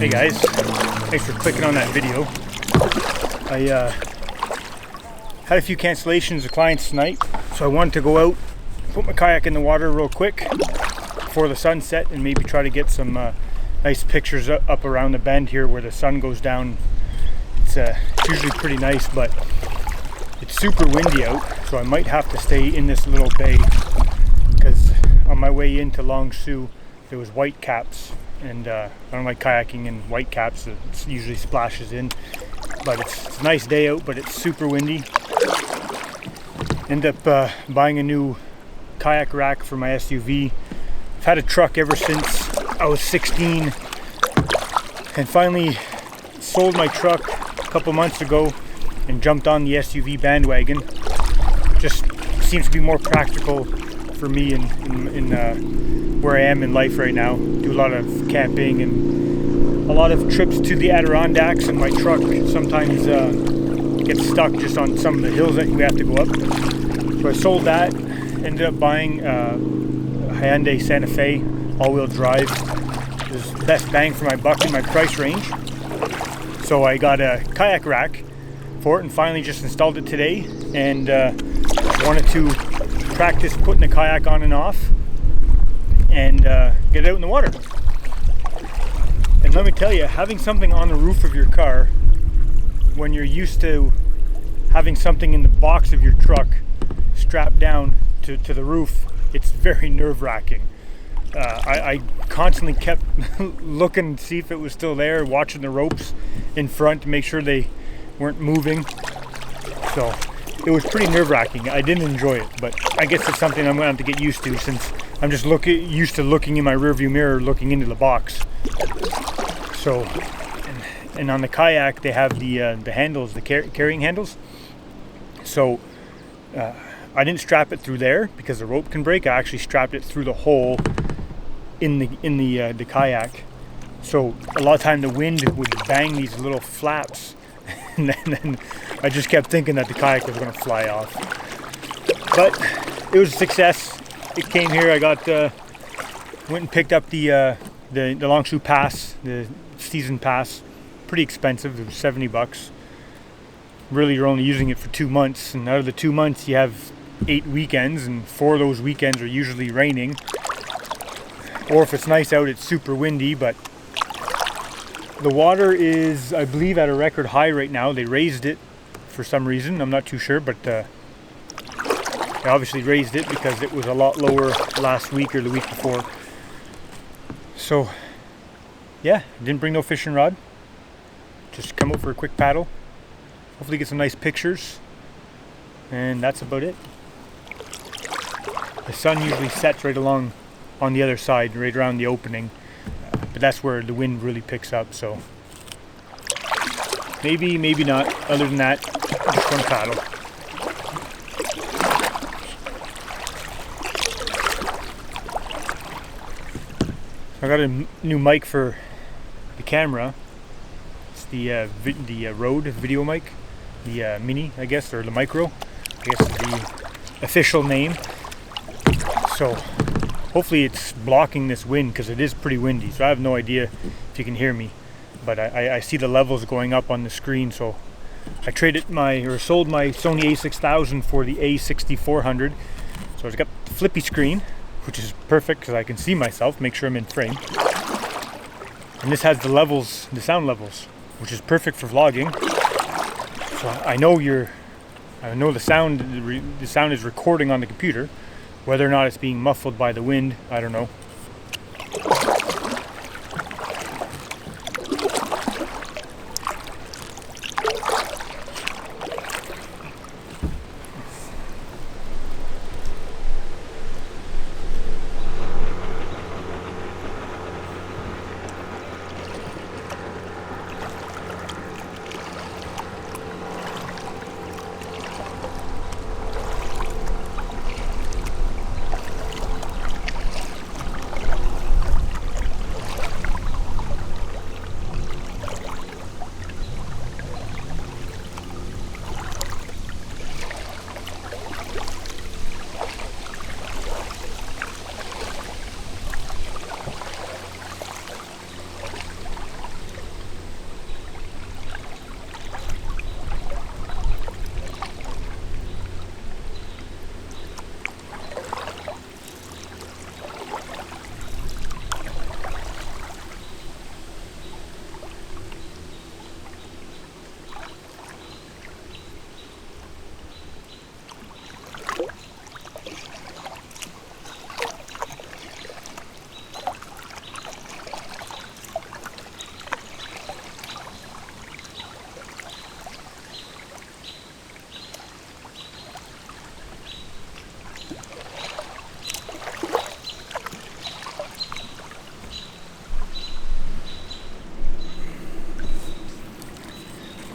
Hey guys, thanks for clicking on that video. I had a few cancellations of clients tonight, so I wanted to go out, put my kayak in the water real quick before the sun set, and maybe try to get some nice pictures up around the bend here where the sun goes down. It's usually pretty nice, but it's super windy out, so I might have to stay in this little bay because on my way into Long Sault there was white caps, and I don't like kayaking in white caps. It usually splashes in, but it's a nice day out, but it's super windy. End up buying a new kayak rack for my SUV. I've had a truck ever since I was 16 and finally sold my truck a couple months ago and jumped on the SUV bandwagon. Just seems to be more practical for me in where I am in life right now. Do a lot of camping and a lot of trips to the Adirondacks, and my truck sometimes gets stuck just on some of the hills that we have to go up. So I sold that, ended up buying a Hyundai Santa Fe all-wheel drive. It was the best bang for my buck in my price range. So I got a kayak rack for it and finally just installed it today, and wanted to practice putting the kayak on and off and get it out in the water. And let me tell you, having something on the roof of your car when you're used to having something in the box of your truck strapped down to the roof, it's very nerve-wracking. I constantly kept looking to see if it was still there, watching the ropes in front to make sure they weren't moving. So it was pretty nerve-wracking. I didn't enjoy it, but I guess it's something I'm going to have to get used to, since I'm just used to looking in my rearview mirror, looking into the box. So, and on the kayak they have the handles, the carrying handles. So I didn't strap it through there because the rope can break. I actually strapped it through the hole in the kayak. So a lot of time the wind would bang these little flaps, and then I just kept thinking that the kayak was going to fly off. But it was a success. It came here. I got went and picked up the Long Sault pass, the season pass. Pretty expensive. It was $70. Really, you're only using it for 2 months, and out of the 2 months you have 8 weekends, and 4 of those weekends are usually raining, or if it's nice out, it's super windy. But the water is, I believe, at a record high right now. They raised it for some reason, I'm not too sure, but they obviously raised it because it was a lot lower last week or the week before. So yeah, didn't bring no fishing rod, just come out for a quick paddle, hopefully get some nice pictures, and that's about it. The sun usually sets right along on the other side, right around the opening, but that's where the wind really picks up. So maybe not. Other than that, just one paddle. I got a new mic for the camera. It's the Rode video mic, the mini, I guess, or the micro, I guess is the official name. So hopefully it's blocking this wind, because it is pretty windy. So I have no idea if you can hear me, but I see the levels going up on the screen. So I sold my Sony a6000 for the a6400. So it's got the flippy screen, which is perfect because I can see myself, make sure I'm in frame. And this has the sound levels, which is perfect for vlogging. So I know the sound is recording on the computer. Whether or not it's being muffled by the wind, I don't know.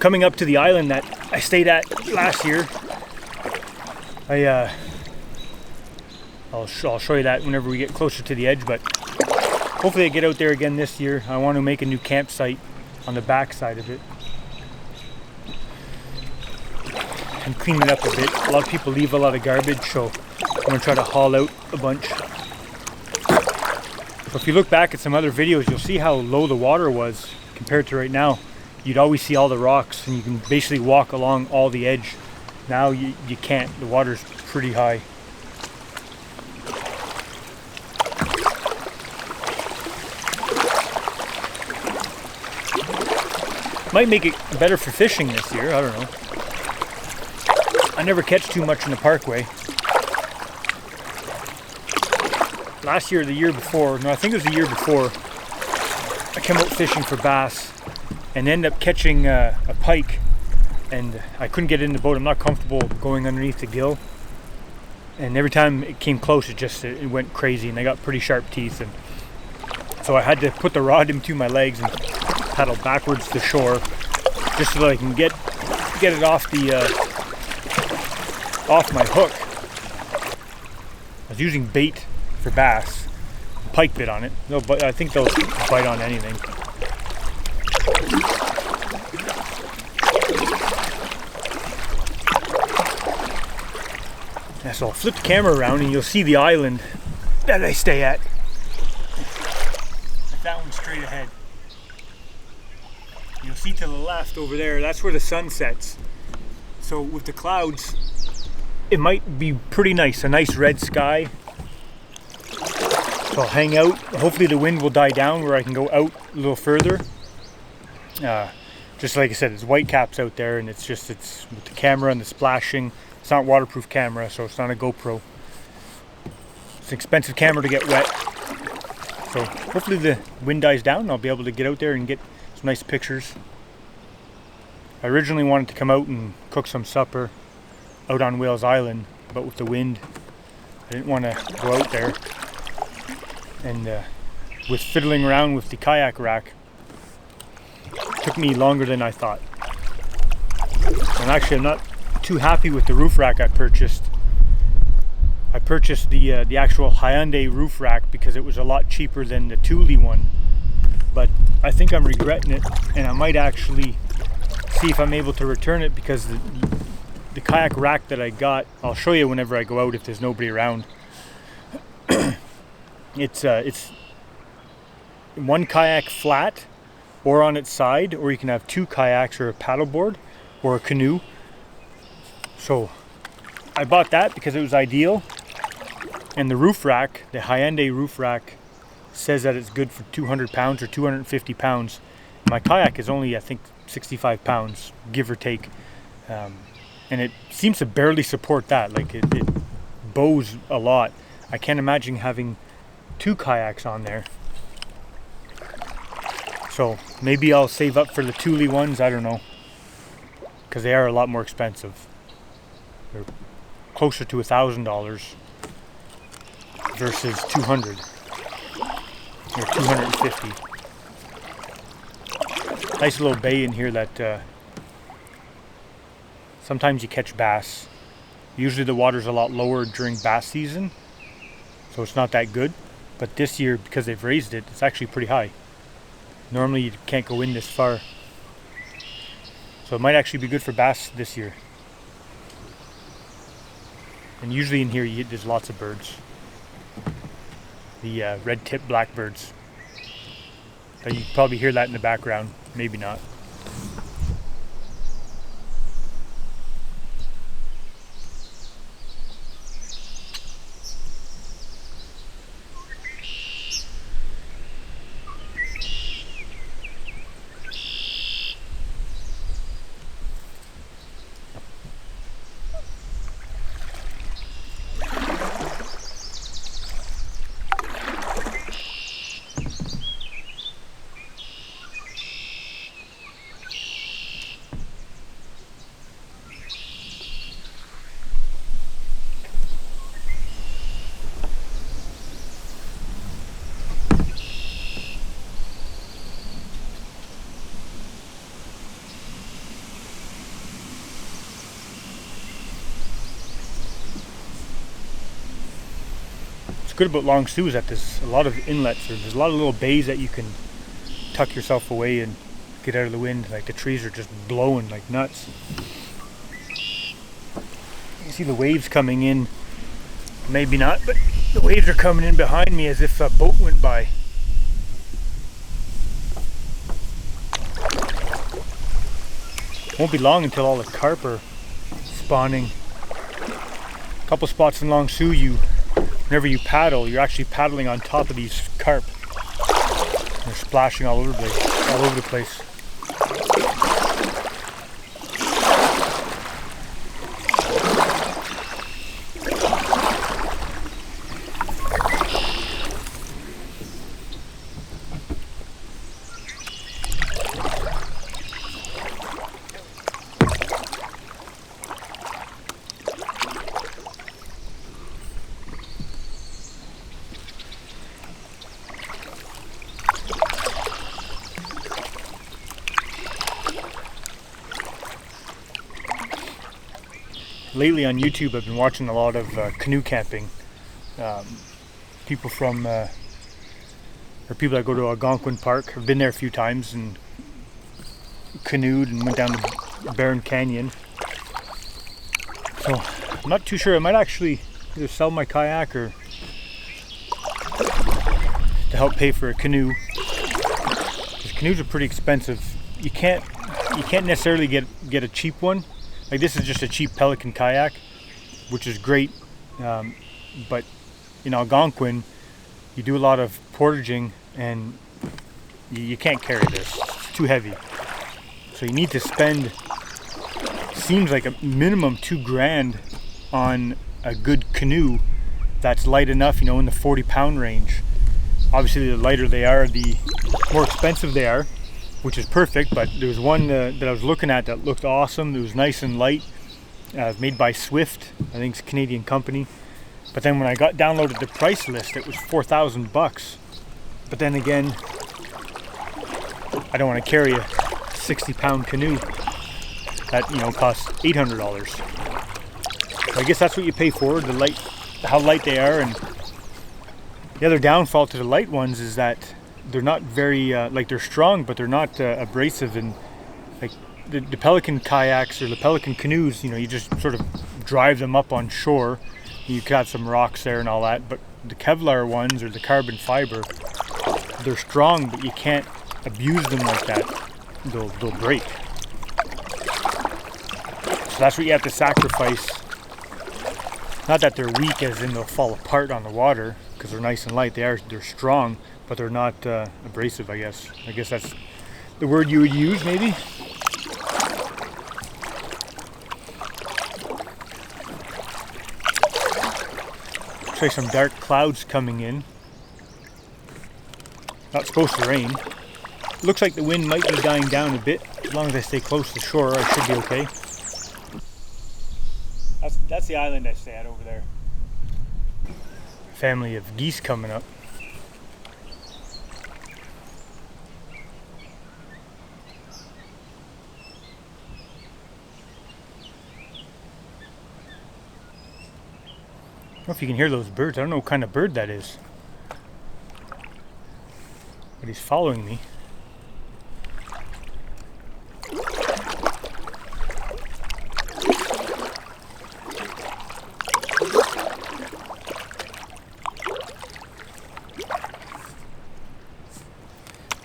coming up to the island that I stayed at last year. I'll show you that whenever we get closer to the edge, but hopefully I get out there again this year. I want to make a new campsite on the back side of it and clean it up a bit. A lot of people leave a lot of garbage, so I'm going to try to haul out a bunch. So if you look back at some other videos, you'll see how low the water was compared to right now. You'd always see all the rocks and you can basically walk along all the edge. Now you can't. The water's pretty high. Might make it better for fishing this year, I don't know. I never catch too much in the parkway. Last year or the year before, no, I think it was the year before, I came out fishing for bass and ended up catching a pike, and I couldn't get in the boat. I'm not comfortable going underneath the gill, and every time it came close it went crazy, and they got pretty sharp teeth, and so I had to put the rod in between my legs and paddle backwards to shore just so that I can get it off off my hook. I was using bait for bass. Pike bit on it. But I think they'll bite on anything. Yeah, so I'll flip the camera around and you'll see the island that I stay at. That one's straight ahead. You'll see to the left over there, that's where the sun sets. So with the clouds, it might be pretty nice, a nice red sky. So I'll hang out. Hopefully the wind will die down where I can go out a little further. Just like I said, it's white caps out there, and it's with the camera and the splashing. It's not a waterproof camera, so it's not a GoPro. It's an expensive camera to get wet. So hopefully the wind dies down and I'll be able to get out there and get some nice pictures. I originally wanted to come out and cook some supper out on Whales Island, but with the wind, I didn't want to go out there. And with fiddling around with the kayak rack, it took me longer than I thought. And actually, I'm not too happy with the roof rack I purchased. I purchased the actual Hyundai roof rack because it was a lot cheaper than the Thule one. But I think I'm regretting it, and I might actually see if I'm able to return it, because the kayak rack that I got, I'll show you whenever I go out if there's nobody around. It's one kayak flat or on its side, or you can have two kayaks or a paddleboard or a canoe. So I bought that because it was ideal. And the roof rack, the Hyundai roof rack, says that it's good for 200 pounds or 250 pounds. My kayak is only, I think, 65 pounds, give or take. And it seems to barely support that. Like it bows a lot. I can't imagine having two kayaks on there. So maybe I'll save up for the Thule ones, I don't know. Because they are a lot more expensive. They're closer to $1,000 versus 200 or 250. Nice little bay in here that sometimes you catch bass. Usually the water's a lot lower during bass season, so it's not that good. But this year, because they've raised it, it's actually pretty high. Normally you can't go in this far. So it might actually be good for bass this year. And usually in here there's lots of birds. The red-tipped blackbirds. But you can probably hear that in the background. Maybe not. What's good about Long Sault is that there's a lot of inlets, or there's a lot of little bays that you can tuck yourself away and get out of the wind. Like the trees are just blowing like nuts. You see the waves coming in. Maybe not, but the waves are coming in behind me as if a boat went by. Won't be long until all the carp are spawning. A couple spots in Long Sault, whenever you paddle, you're actually paddling on top of these carp. They're splashing all over the place. Lately on YouTube, I've been watching a lot of canoe camping. People that go to Algonquin Park. I've been there a few times and canoed and went down to Barron Canyon. So I'm not too sure. I might actually either sell my kayak or to help pay for a canoe. Because canoes are pretty expensive. You can't necessarily get a cheap one. Like this is just a cheap Pelican kayak, which is great, but in Algonquin, you do a lot of portaging and you can't carry this. It's too heavy. So you need to spend, seems like a minimum $2,000 on a good canoe that's light enough, in the 40-pound range. Obviously, the lighter they are, the more expensive they are, which is perfect. But there was one that I was looking at that looked awesome. It was nice and light, made by Swift. I think it's a Canadian company. But then when I downloaded the price list, it was $4,000. But then again, I don't want to carry a 60-pound canoe that costs $800. So I guess that's what you pay for, how light they are. And the other downfall to the light ones is that they're not very they're strong, but they're not abrasive. And like the Pelican kayaks or the Pelican canoes, you just sort of drive them up on shore. You could have some rocks there and all that, but the Kevlar ones or the carbon fiber, they're strong, but you can't abuse them like that. They'll break. So that's what you have to sacrifice. Not that they're weak as in they'll fall apart on the water, because they're nice and light. They're strong, but they're not abrasive, I guess. I guess that's the word you would use, maybe. Looks like some dark clouds coming in. Not supposed to rain. Looks like the wind might be dying down a bit. As long as I stay close to shore, I should be okay. That's the island I stay at over there. Family of geese coming up. I don't know if you can hear those birds. I don't know what kind of bird that is. But he's following me.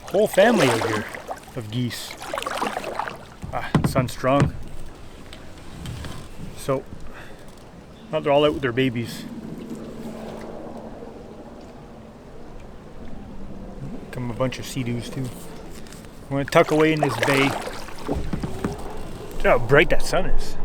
Whole family out here of geese. The sun's strong. So, now they're all out with their babies. Come a bunch of sea-doos too. I'm going to tuck away in this bay. Look how bright that sun is.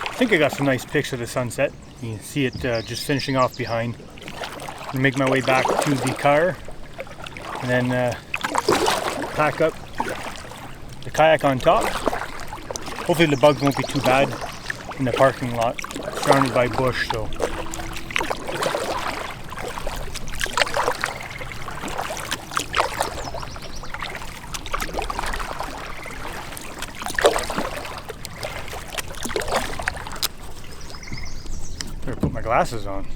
I think I got some nice pics of the sunset. You can see it just finishing off behind. I'm gonna make my way back to the car and then pack up, the kayak on top. Hopefully the bugs won't be too bad in the parking lot, surrounded by bush, so. Better put my glasses on.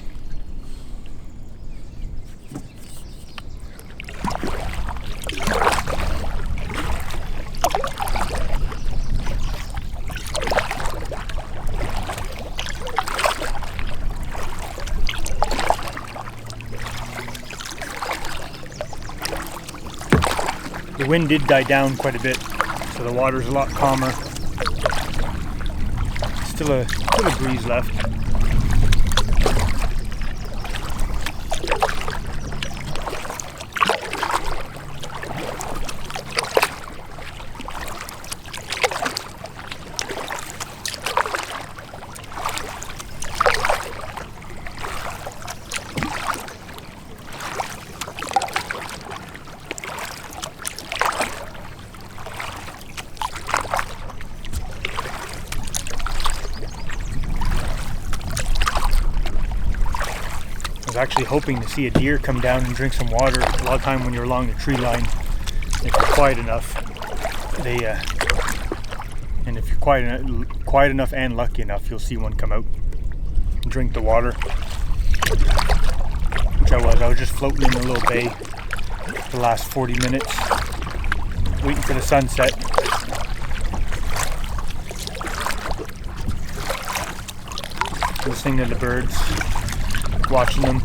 The wind did die down quite a bit, so the water's a lot calmer. Still a breeze left. I was actually hoping to see a deer come down and drink some water. A lot of time when you're along the tree line, if you're quiet enough, and if you're quiet enough and lucky enough, you'll see one come out and drink the water. Which I was just floating in a little bay for the last 40 minutes, waiting for the sunset. Listening to the birds, watching them.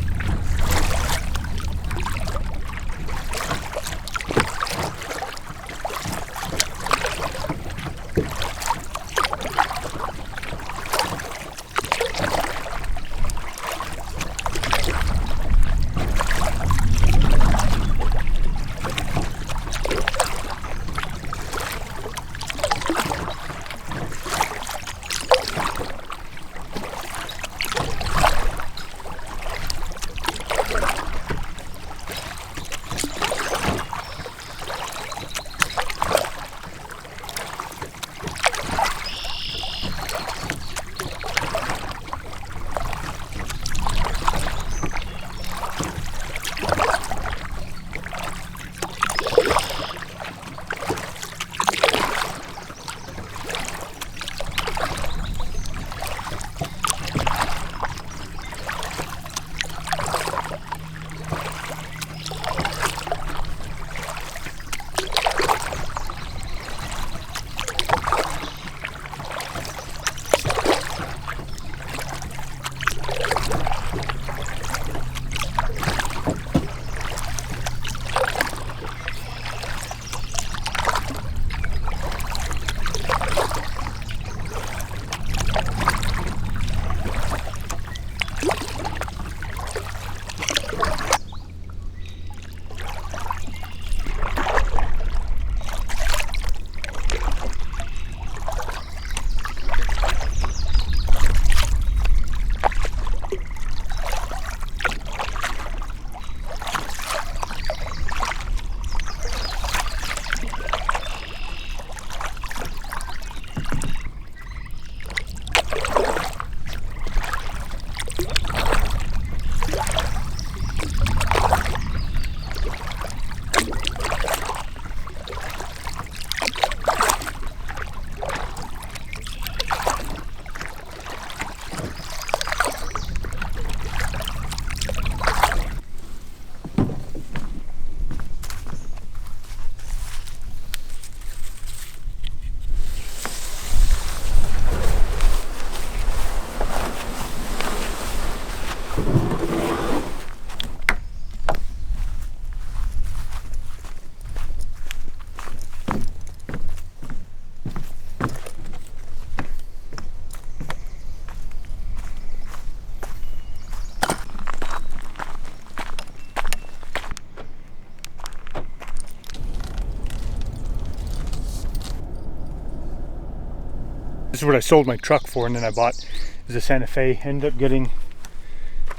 This is what I sold my truck for, and then I bought is a Santa Fe. Ended up getting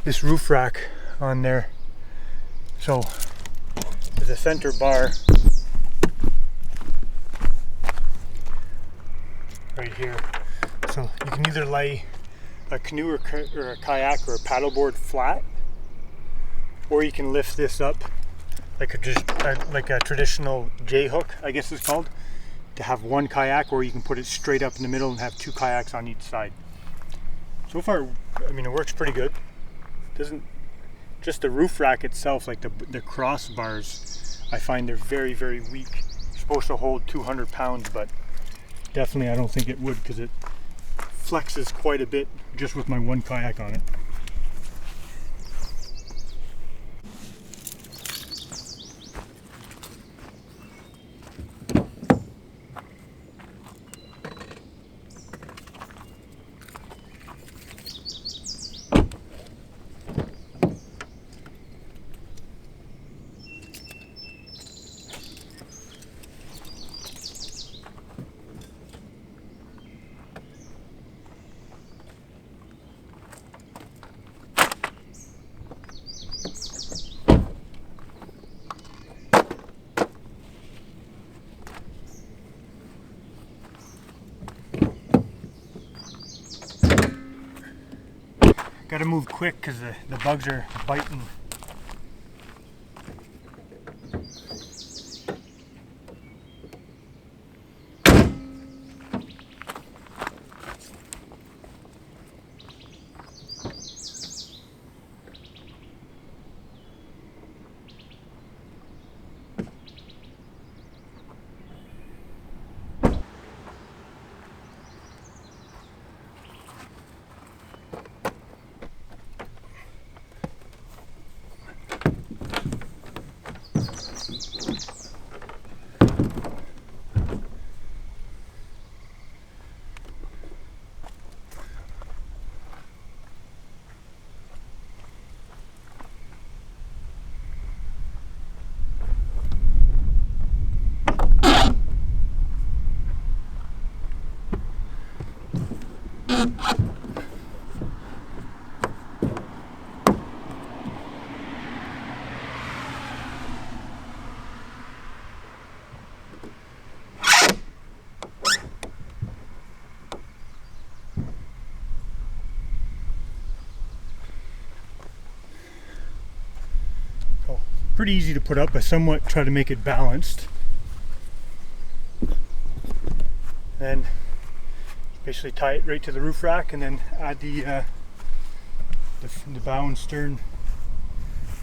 this roof rack on there. So there's a center bar right here. So you can either lay a canoe or a kayak or a paddleboard flat, or you can lift this up like a traditional J hook, I guess it's called, to have one kayak, or you can put it straight up in the middle and have two kayaks on each side. So far, I mean, it works pretty good. Doesn't just the roof rack itself, like the crossbars, I find they're very, very weak. It's supposed to hold 200 pounds, but definitely I don't think it would, because it flexes quite a bit just with my one kayak on it. Gotta move quick because the bugs are biting. Pretty easy to put up. I somewhat try to make it balanced. Then basically tie it right to the roof rack, and then add the bow and stern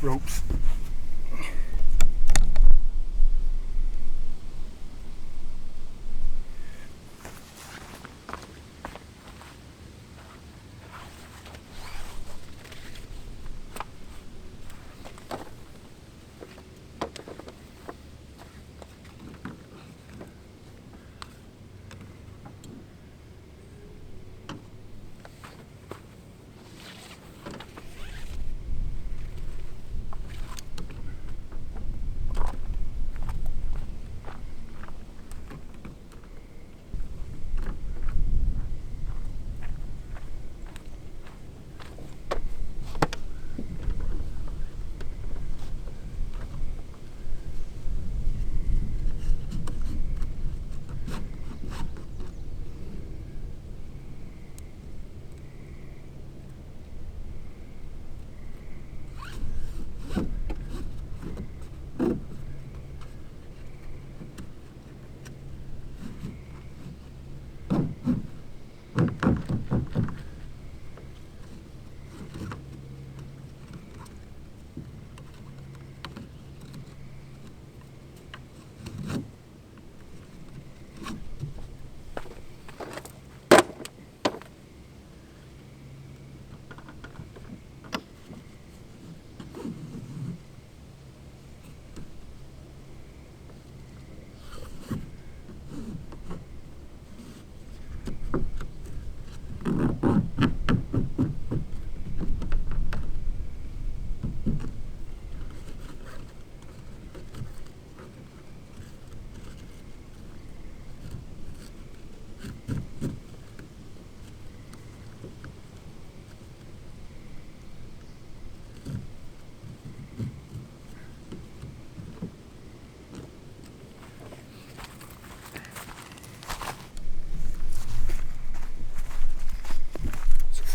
ropes.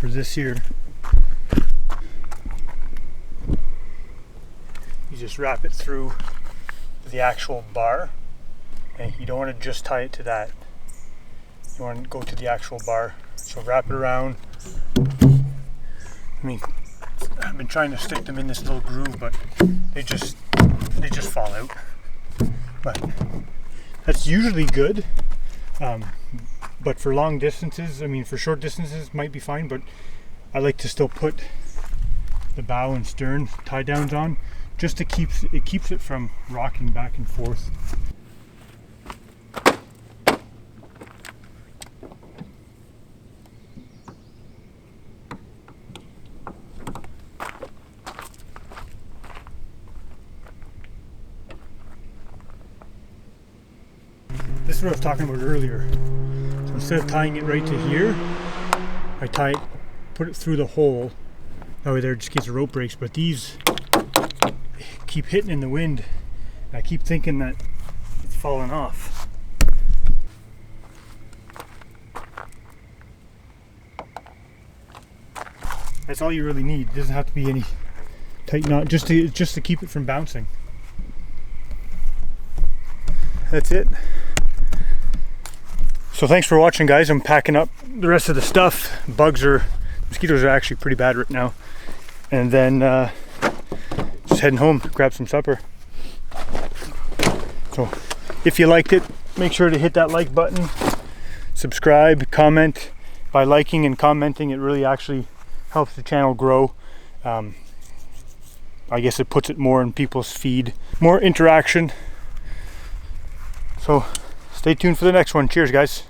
for this here. You just wrap it through the actual bar. Okay, you don't want to just tie it to that. You want to go to the actual bar. So wrap it around. I mean, I've been trying to stick them in this little groove, but they just fall out. But that's usually good. But for long distances, I mean, for short distances might be fine, but I like to still put the bow and stern tie downs on, just to keeps it from rocking back and forth. This is what I was talking about earlier. So instead of tying it right to here, I put it through the hole. That way there, just in case the rope breaks. But these keep hitting in the wind. I keep thinking that it's falling off. That's all you really need. It doesn't have to be any tight knot, just to keep it from bouncing. That's it. So thanks for watching, guys. I'm packing up the rest of the stuff. Mosquitoes are actually pretty bad right now. And then just heading home, grab some supper. So if you liked it, make sure to hit that like button, subscribe, comment. By liking and commenting, it really actually helps the channel grow. I guess it puts it more in people's feed, more interaction. So stay tuned for the next one. Cheers, guys.